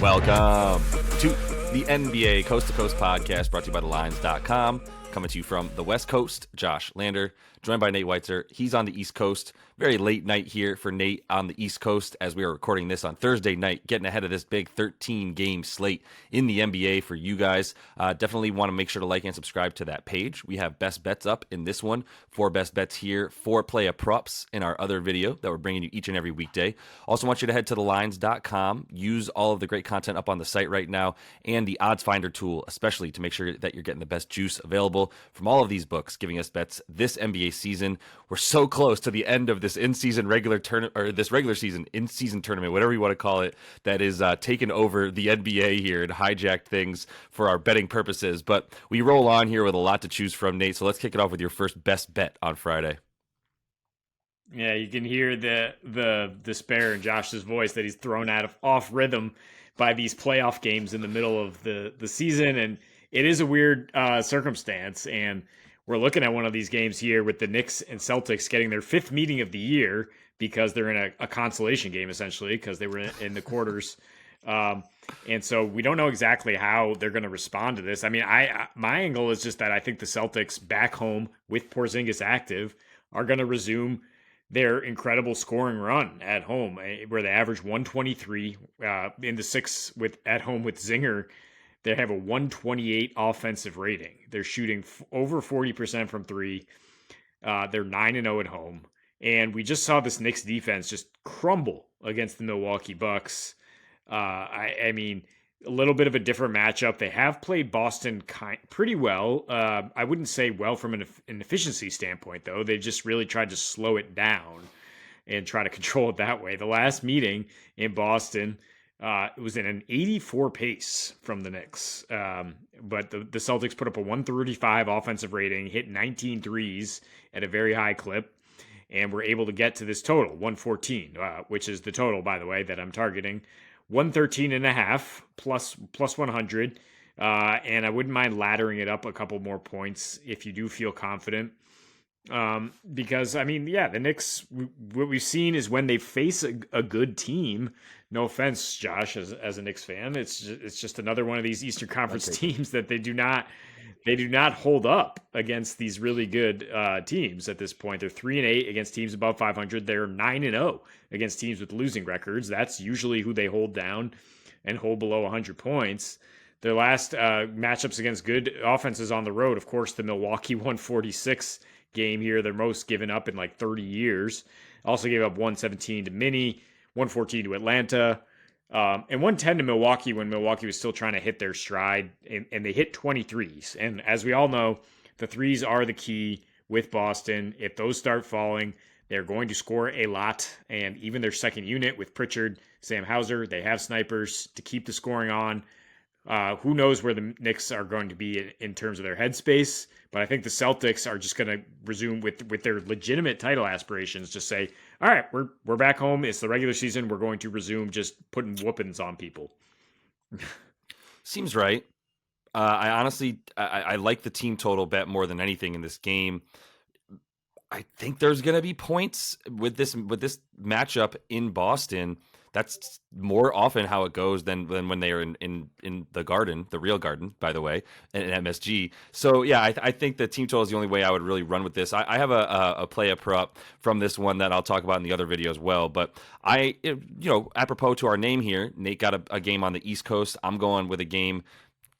Welcome to the NBA Coast to Coast podcast brought to you by thelines.com. Coming to you from the West Coast, Josh Lander, joined by Nate Weitzer. He's on the East Coast. Very late night here for Nate on the East Coast as we are recording this on Thursday night, getting ahead of this big 13-game slate in the NBA for you guys. Definitely want to make sure to like and subscribe to that page. We have best bets up in this one, 4 best bets here, 4 playa props in our other video that we're bringing you each and every weekday. Also want you to head to thelines.com, use all of the great content up on the site right now, and the odds finder tool, especially to make sure that you're getting the best juice available from all of these books, giving us bets this NBA season. We're so close to the end of this in-season regular tournament, or this regular season in-season tournament, whatever you want to call it, that is taken over the NBA here and hijacked things for our betting purposes. But we roll on here with a lot to choose from, Nate. So let's kick it off with your first best bet on Friday. Yeah, you can hear the despair in Josh's voice that he's thrown out of off rhythm by these playoff games in the middle of the season, and it is a weird circumstance. And we're looking at one of these games here with the Knicks and Celtics getting their 5th meeting of the year because they're in a consolation game, essentially, because they were in the quarters. And so we don't know exactly how they're going to respond to this. I mean, my angle is just that I think the Celtics back home with Porzingis active are going to resume their incredible scoring run at home, where they average 123 in the 6 at home with Zinger. They have a 128 offensive rating. They're shooting over 40% from 3. They're 9-0 at home. And we just saw this Knicks defense just crumble against the Milwaukee Bucks. I mean, a little bit of a different matchup. They have played Boston pretty well. I wouldn't say well from an efficiency standpoint, though. They just really tried to slow it down and try to control it that way. The last meeting in Boston, it was in an 84 pace from the Knicks. But the Celtics put up a 135 offensive rating, hit 19 threes at a very high clip, and were able to get to this total, 114, which is the total, by the way, that I'm targeting. 113.5 plus 100. And I wouldn't mind laddering it up a couple more points if you do feel confident. Because, I mean, yeah, the Knicks, what we've seen is when they face a good team, no offense, Josh, as a Knicks fan, it's just another one of these Eastern Conference teams that they do not hold up against these really good teams at this point. They're 3-8 against teams above 500. They're 9-0 against teams with losing records. That's usually who they hold down and hold below 100 points. Their last matchups against good offenses on the road, of course, the Milwaukee 146 game here, their most given up in like 30 years. Also gave up 117 to Minnie, 114 to Atlanta, and 110 to Milwaukee when Milwaukee was still trying to hit their stride, and they hit 23s. And as we all know, the threes are the key with Boston. If those start falling, they're going to score a lot. And even their second unit with Pritchard, Sam Hauser, they have snipers to keep the scoring on. Who knows where the Knicks are going to be in terms of their headspace, but I think the Celtics are just going to resume with their legitimate title aspirations. Just say, all right, we're back home. It's the regular season. We're going to resume just putting whoopings on people. Seems right. I honestly, I like the team total bet more than anything in this game. I think there's going to be points with this matchup in Boston. That's more often how it goes than when they are in the Garden, the real Garden, by the way, in MSG. So, yeah, I think the team total is the only way I would really run with this. I have a play prop from this one that I'll talk about in the other video as well. But apropos to our name here, Nate got a game on the East Coast. I'm going with a game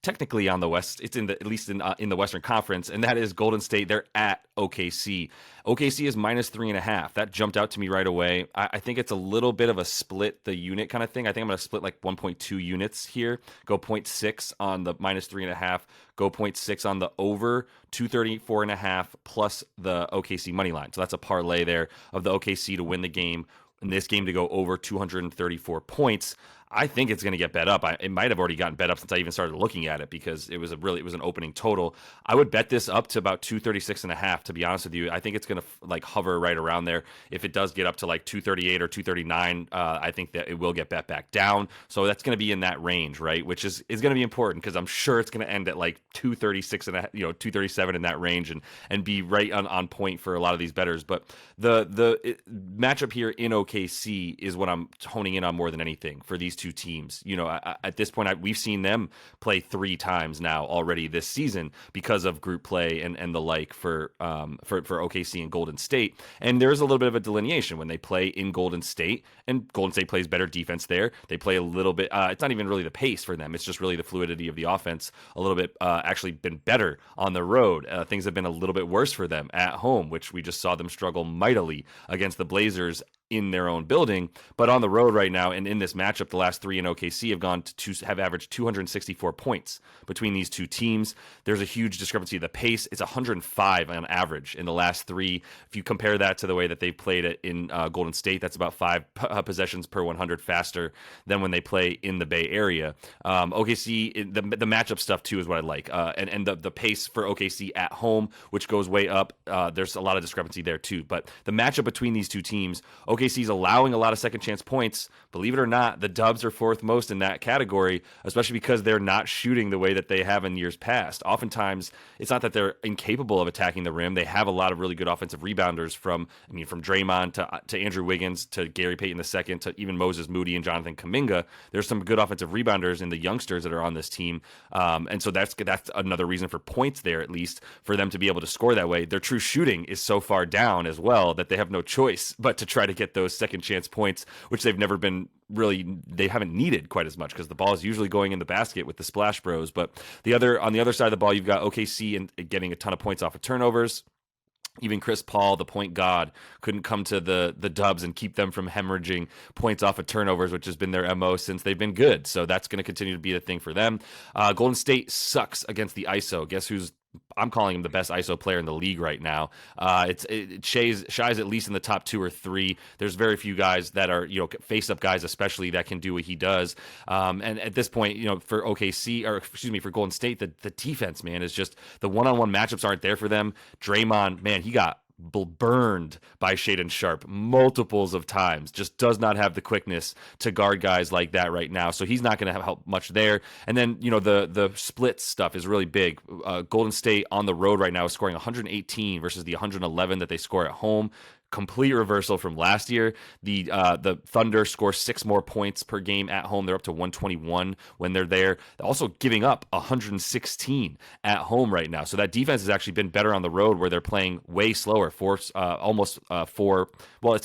technically on the West. It's at least in the Western Conference, and that is Golden State. They're at OKC. OKC is -3.5. That jumped out to me right away. I think it's a little bit of a split the unit kind of thing. I think I'm going to split like 1.2 units here. Go 0.6 on the -3.5. Go 0.6 on the over 234.5 plus the OKC money line. So that's a parlay there of the OKC to win the game. In this game to go over 234 points. I think it's going to get bet up. It might have already gotten bet up since I even started looking at it because it was an opening total. I would bet this up to about 236.5. To be honest with you, I think it's going to hover right around there. If it does get up to like 238 or 239, I think that it will get bet back down. So that's going to be in that range, right? Which is going to be important because I'm sure it's going to end at like 236.5, 237 in that range, and be right on point for a lot of these bettors. But the matchup here in OKC is what I'm honing in on more than anything for these two teams. At this point, we've seen them play 3 times now already this season because of group play and the like for OKC and Golden State. And there's a little bit of a delineation when they play in Golden State, and Golden State plays better defense there. They play a little bit. It's not even really the pace for them. It's just really the fluidity of the offense. A little bit actually been better on the road. Things have been a little bit worse for them at home, which we just saw them struggle mightily against the Blazers in their own building. But on the road right now, and in this matchup, the last 3 in OKC have averaged 264 points between these two teams. There's a huge discrepancy. The pace is 105 on average in the last 3. If you compare that to the way that they played it in Golden State, that's about 5 possessions per 100 faster than when they play in the Bay Area. OKC, the matchup stuff too is what I like, and the pace for OKC at home, which goes way up. There's a lot of discrepancy there too. But the matchup between these two teams, OKC's allowing a lot of second chance points. Believe it or not, the Dubs are 4th most in that category, especially because they're not shooting the way that they have in years past. Oftentimes, it's not that they're incapable of attacking the rim. They have a lot of really good offensive rebounders from Draymond to Andrew Wiggins to Gary Payton II to even Moses Moody and Jonathan Kuminga. There's some good offensive rebounders in the youngsters that are on this team. And so that's another reason for points there, at least, for them to be able to score that way. Their true shooting is so far down as well that they have no choice but to try to get those second chance points, which they haven't needed quite as much because the ball is usually going in the basket with the Splash Bros. But on the other side of the ball, you've got OKC and getting a ton of points off of turnovers. Even Chris Paul, the point god, couldn't come to the Dubs and keep them from hemorrhaging points off of turnovers, which has been their MO since they've been good. So that's going to continue to be the thing for them. Golden State sucks against the ISO. Guess who's I'm calling him the best ISO player in the league right now. Shai's at least in the top 2 or 3. There's very few guys that are, face-up guys especially, that can do what he does. And at this point, for for Golden State, the defense, man, is just the one-on-one matchups aren't there for them. Draymond, man, he got burned by Shaedon Sharpe multiples of times. Just does not have the quickness to guard guys like that right now. So he's not going to help much there. And then, the split stuff is really big. Golden State on the road right now is scoring 118 versus the 111 that they score at home. Complete reversal from last year. The Thunder score 6 more points per game at home. They're up to 121 when they're there. They're also giving up 116 at home right now. So that defense has actually been better on the road, where they're playing way slower. It's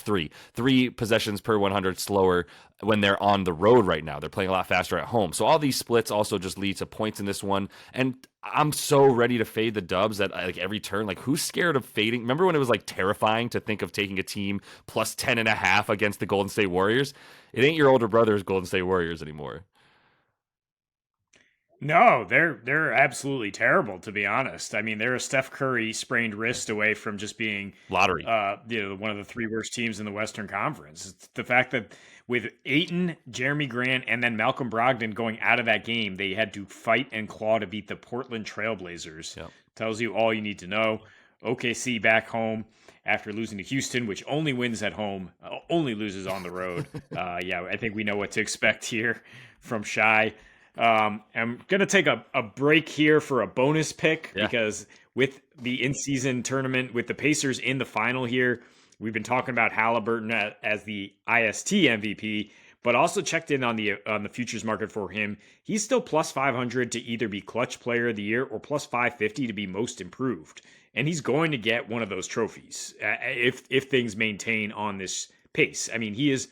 3 possessions per 100 slower when they're on the road right now. They're playing a lot faster at home. So all these splits also just lead to points in this one. And I'm so ready to fade the Dubs at every turn. Who's scared of fading? Remember when it was terrifying to think of taking a team plus 10.5 against the Golden State Warriors? It ain't your older brother's Golden State Warriors anymore. No, they're absolutely terrible, to be honest. I mean, they're a Steph Curry sprained wrist away from just being lottery. One of the 3 worst teams in the Western Conference. It's the fact that with Ayton, Jeremy Grant, and then Malcolm Brogdon going out of that game, they had to fight and claw to beat the Portland Trailblazers. Yep. Tells you all you need to know. OKC back home after losing to Houston, which only wins at home, only loses on the road. I think we know what to expect here from Shai. I'm going to take a break here for a bonus pick because with the in-season tournament, with the Pacers in the final here, we've been talking about Halliburton as the IST MVP, but also checked in on the futures market for him. He's still plus 500 to either be clutch player of the year or plus 550 to be most improved. And he's going to get one of those trophies if things maintain on this pace. I mean, he is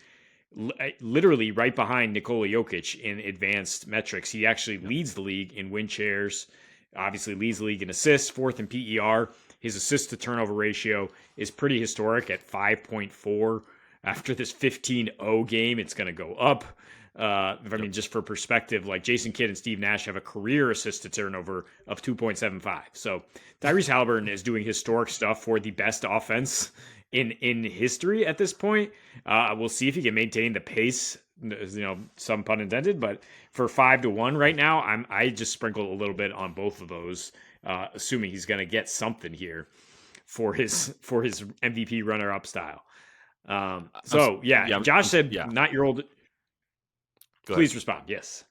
literally right behind Nikola Jokic in advanced metrics. He actually leads the league in win shares, obviously leads the league in assists, 4th in PER. His assist to turnover ratio is pretty historic at 5.4. After this 15-0 game, it's going to go up. Just for perspective, Jason Kidd and Steve Nash have a career assist to turnover of 2.75. So Tyrese Halliburton is doing historic stuff for the best offense in history at this point. We'll see if he can maintain the pace, some pun intended, but for 5-1 right now, I just sprinkled a little bit on both of those, assuming he's going to get something here for his MVP runner-up style. Josh said, not your old. Please respond. Yes.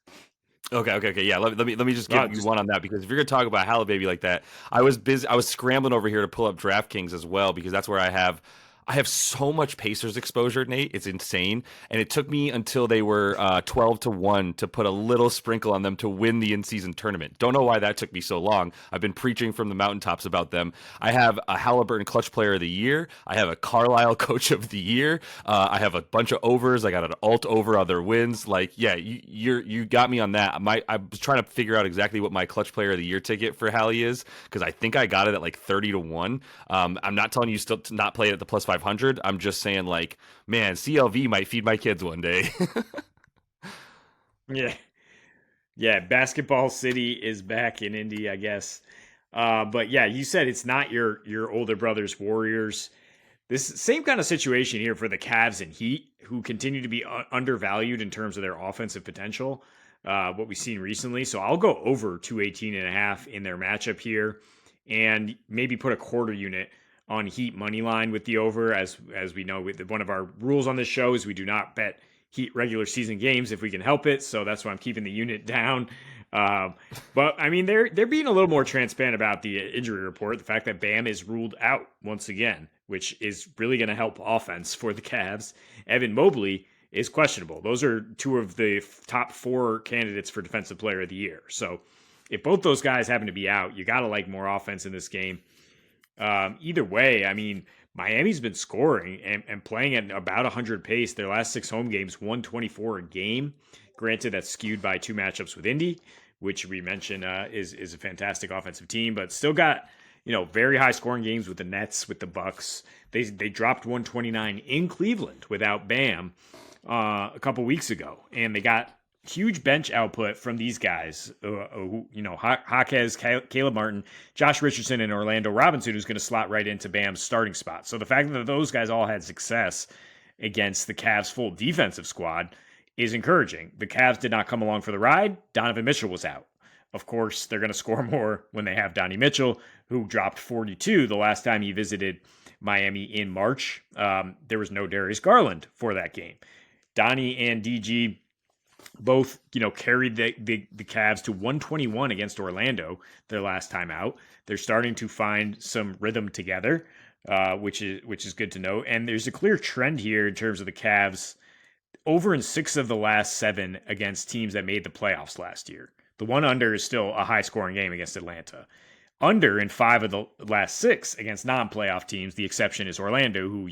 Okay. Yeah, let me just give you one on that, because if you're gonna talk about Hallibaby like that, I was scrambling over here to pull up DraftKings as well, because that's where I I have so much Pacers exposure, Nate. It's insane. And it took me until they were 12-1 to put a little sprinkle on them to win the in-season tournament. Don't know why that took me so long. I've been preaching from the mountaintops about them. I have a Halliburton Clutch Player of the Year. I have a Carlisle Coach of the Year. I have a bunch of overs. I got an alt over on their wins. Like, yeah, you got me on that. I was trying to figure out exactly what my Clutch Player of the Year ticket for Hallie is, because I think I got it at like 30-1. I'm not telling you still to not play it at the plus 500. I'm just saying, like, man, CLV might feed my kids one day. Yeah. Yeah, Basketball City is back in Indy, I guess. But yeah, you said it's not your older brother's Warriors. This same kind of situation here for the Cavs and Heat, who continue to be undervalued in terms of their offensive potential, what we've seen recently. So I'll go over 218.5 in their matchup here, and maybe put a quarter unit on Heat money line with the over. As we know, one of our rules on this show is we do not bet Heat regular season games if we can help it. So that's why I'm keeping the unit down. But I mean, they're being a little more transparent about the injury report. The fact that Bam is ruled out once again, which is really going to help offense for the Cavs. Evan Mobley is questionable. Those are two of the top 4 candidates for Defensive Player of the Year. So if both those guys happen to be out, you got to like more offense in this game. Either way, I mean, Miami's been scoring and playing at about 100 pace. Their last 6 home games, 124 a game. Granted, that's skewed by 2 matchups with Indy, which we mentioned is a fantastic offensive team, but still got very high scoring games with the Nets, with the Bucks. They dropped 129 in Cleveland without Bam a couple weeks ago, and they got huge bench output from these guys, Jaquez, Caleb Martin, Josh Richardson, and Orlando Robinson, who's going to slot right into Bam's starting spot. So the fact that those guys all had success against the Cavs' full defensive squad is encouraging. The Cavs did not come along for the ride. Donovan Mitchell was out. Of course, they're going to score more when they have Donnie Mitchell, who dropped 42 the last time he visited Miami in March. There was no Darius Garland for that game. Donnie and DG both, carried the Cavs to 121 against Orlando their last time out. They're starting to find some rhythm together, which is good to know. And there's a clear trend here in terms of the Cavs over in 6 of the last 7 against teams that made the playoffs last year. The one under is still a high scoring game against Atlanta. Under in 5 of the last 6 against non-playoff teams. The exception is Orlando, who,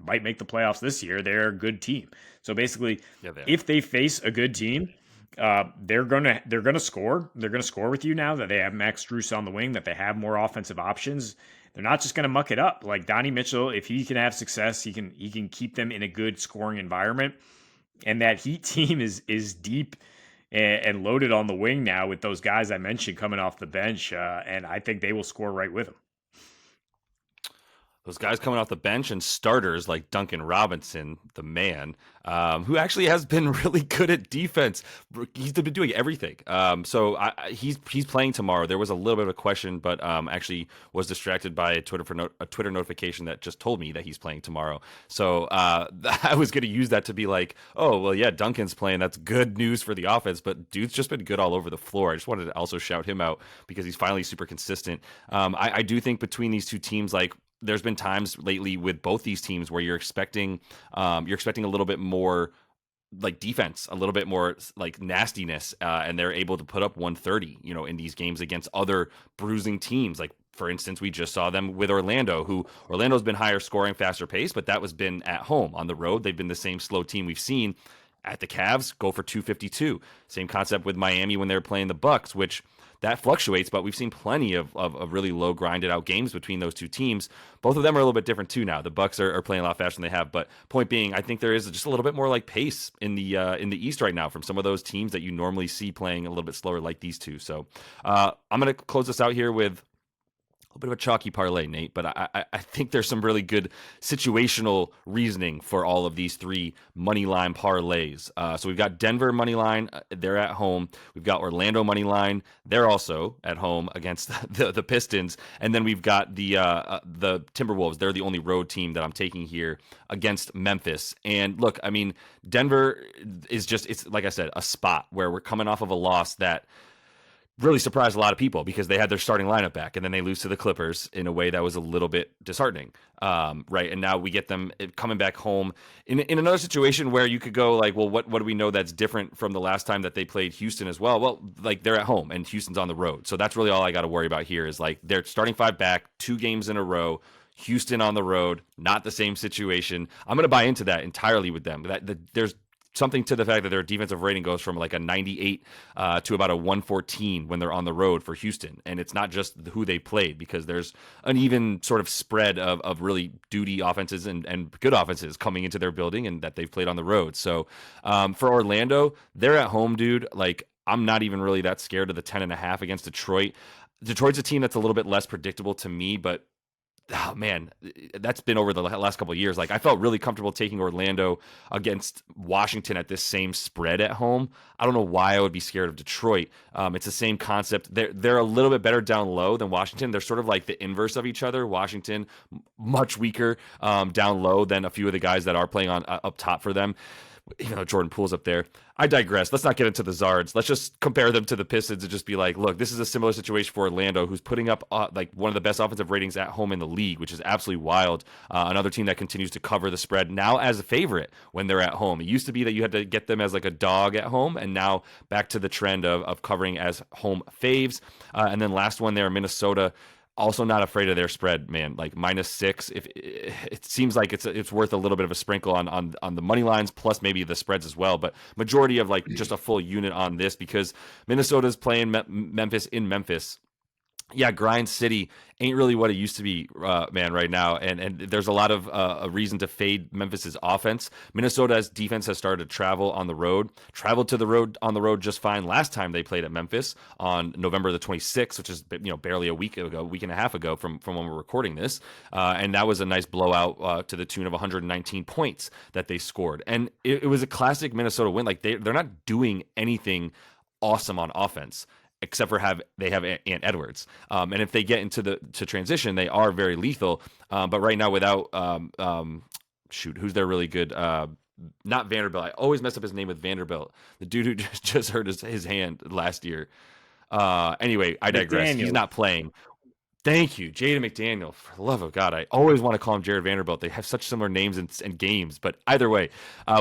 might make the playoffs this year. They're a good team. So basically, if they face a good team, they're gonna score. They're gonna score with you now that they have Max Strus on the wing, that they have more offensive options. They're not just gonna muck it up. Like Donnie Mitchell, if he can have success, he can keep them in a good scoring environment. And that Heat team is deep and loaded on the wing now with those guys I mentioned coming off the bench, and I think they will score right with them. Those guys coming off the bench and starters like Duncan Robinson, the man, who actually has been really good at defense. He's been doing everything. So he's playing tomorrow. There was a little bit of a question, but actually was distracted by a Twitter notification that just told me that he's playing tomorrow. So I was going to use that to be like, oh, well, yeah, Duncan's playing. That's good news for the offense, but dude's just been good all over the floor. I just wanted to also shout him out because he's finally super consistent. I do think between these two teams, like, there's been times lately with both these teams where you're expecting a little bit more like defense, a little bit more like nastiness, and they're able to put up 130, in these games against other bruising teams. Like, for instance, we just saw them with Orlando's been higher scoring, faster pace, but that was been at home. On the road, they've been the same slow team we've seen. At the Cavs, go for 252. Same concept with Miami when they were playing the Bucks, which that fluctuates, but we've seen plenty of really low grinded out games between those two teams. Both of them are a little bit different too now. The Bucks are playing a lot faster than they have, but point being, I think there is just a little bit more like pace in the East right now from some of those teams that you normally see playing a little bit slower like these two. So I'm going to close this out here with a bit of a chalky parlay, Nate, but I think there's some really good situational reasoning for all of these 3 money line parlays. So we've got Denver money line, they're at home. We've got Orlando money line, they're also at home against the Pistons, and then we've got the Timberwolves. They're the only road team that I'm taking here against Memphis. And look, I mean, Denver is just, it's like I said, a spot where we're coming off of a loss that really surprised a lot of people because they had their starting lineup back, and then they lose to the Clippers in a way that was a little bit disheartening, right? And now we get them coming back home in another situation where you could go like, well, what do we know that's different from the last time that they played Houston as well? Well, like they're at home and Houston's on the road, so that's really all I got to worry about here is like they're starting five back, 2 games in a row. Houston on the road, not the same situation. I'm going to buy into that entirely with them. There's something to the fact that their defensive rating goes from like a 98 to about a 114 when they're on the road for Houston. And it's not just who they played, because there's an even sort of spread of really duty offenses and good offenses coming into their building and that they've played on the road. So for Orlando, they're at home, dude. Like, I'm not even really that scared of the 10.5 against Detroit. Detroit's a team that's a little bit less predictable to me, but oh man, that's been over the last couple of years. Like, I felt really comfortable taking Orlando against Washington at this same spread at home. I don't know why I would be scared of Detroit. It's the same concept. They're a little bit better down low than Washington. They're sort of like the inverse of each other. Washington much weaker down low than a few of the guys that are playing on up top for them. Even though Jordan Poole's up there. I digress. Let's not get into the Zards. Let's just compare them to the Pistons and just be like, look, this is a similar situation for Orlando, who's putting up like one of the best offensive ratings at home in the league, which is absolutely wild. Another team that continues to cover the spread now as a favorite when they're at home. It used to be that you had to get them as like a dog at home, and now back to the trend of covering as home faves. And then last one there, Minnesota. Also not afraid of their spread, man. Like -6. If it seems like it's worth a little bit of a sprinkle on the money lines, plus maybe the spreads as well. But majority of like just a full unit on this, because Minnesota's playing Memphis in Memphis. Yeah, Grind City ain't really what it used to be, man, right now. And there's a lot of a reason to fade Memphis's offense. Minnesota's defense has started to travel on the road, traveled to the road on the road just fine last time they played at Memphis on November the 26th, which is barely a week and a half ago from when we're recording this. And that was a nice blowout to the tune of 119 points that they scored. And it was a classic Minnesota win. Like they're not doing anything awesome on offense, except for they have Ant Edwards. And if they get into to transition, they are very lethal. But right now without, who's their really good, not Vanderbilt. I always mess up his name with Vanderbilt. The dude who just hurt his hand last year. Anyway, I digress. McDaniel. He's not playing. Thank you, Jaden McDaniel. For the love of God, I always want to call him Jared Vanderbilt. They have such similar names and games, but either way,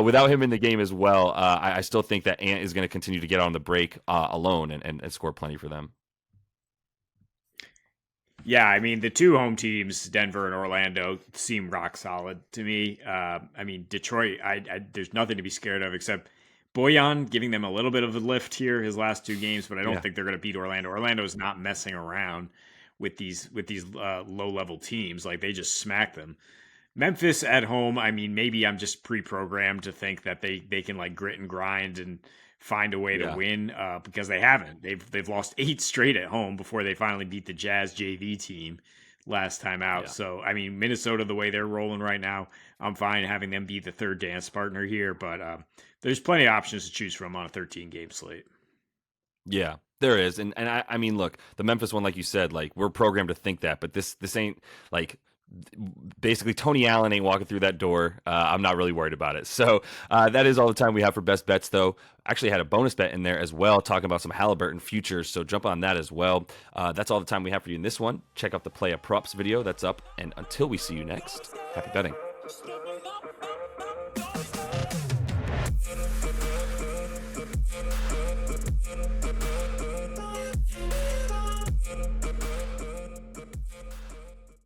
without him in the game as well, I still think that Ant is going to continue to get on the break alone and score plenty for them. Yeah, I mean, the two home teams, Denver and Orlando, seem rock solid to me. I mean, Detroit, there's nothing to be scared of except Bojan giving them a little bit of a lift here his last 2 games, but I don't think they're going to beat Orlando. Orlando's not messing around with these low level teams. Like, they just smack them. Memphis at home, I mean, maybe I'm just pre-programmed to think that they can like grit and grind and find a way to win, because they haven't. They've lost 8 straight at home before they finally beat the Jazz JV team last time out. Yeah. So, I mean, Minnesota, the way they're rolling right now, I'm fine having them be the third dance partner here, but there's plenty of options to choose from on a 13-game slate. Yeah, there is. And I mean, look, the Memphis one, like you said, like we're programmed to think that, but this ain't like basically Tony Allen ain't walking through that door. I'm not really worried about it. So that is all the time we have for best bets, though. Actually had a bonus bet in there as well, talking about some Halliburton futures. So jump on that as well. That's all the time we have for you in this one. Check out the Play a Props video that's up. And until we see you next, happy betting.